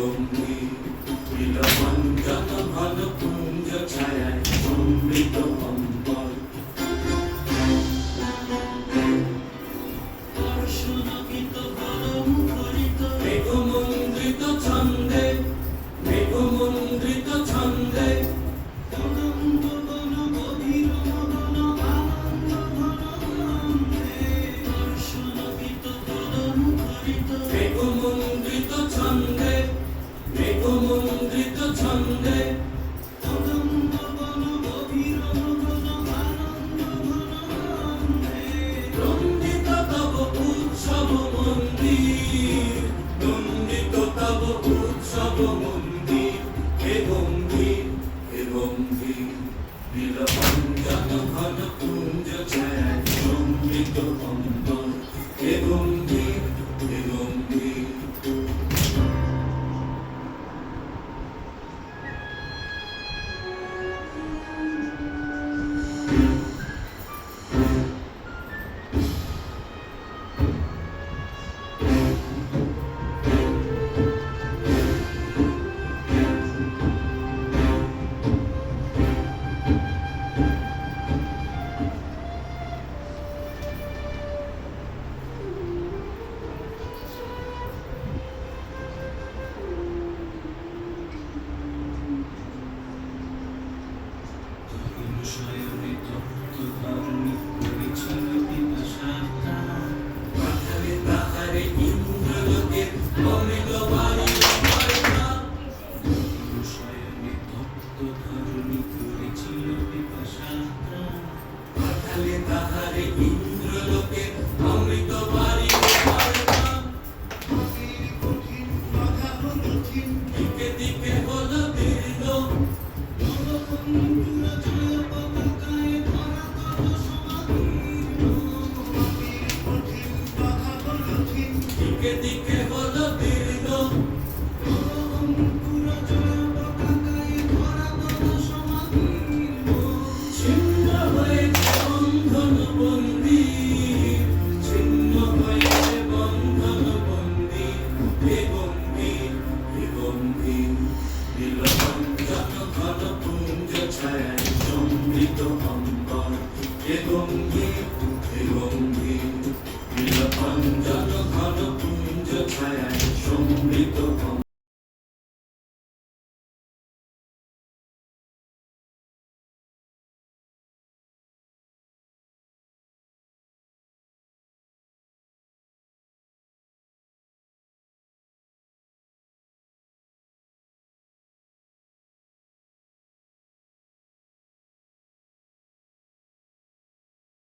গম্ভীর নীলমঞ্জন ঘন কুঞ্জ ছায়ায় সমৃত অম্বর অর্শনকিত বনমুখরিত মেঘমন্দ্রিত ছন্দে মেঘমন্দ্রিত ছন্দে তদন্ত বন গভীর মদন আনন্দ ঘন আনন্দে অর্শনকিত বনমুখরিত মেঘমন্দ্রিত ছন্দে মেঘমন্দ্রিত ছন্দে তদন্ত বন গভীর মদন আনন্দ ঘন আনন্দে রঞ্জিত তব উৎসব মন্দির নন্দিত তব উৎসব মন্দির হে গম্ভীর নীলমঞ্জন ঘন কুঞ্জ ছায়ায় সমৃত অম্বর হে গম্ভীর তাহারে ইন্দ্রলোকের অমৃত বাড়ি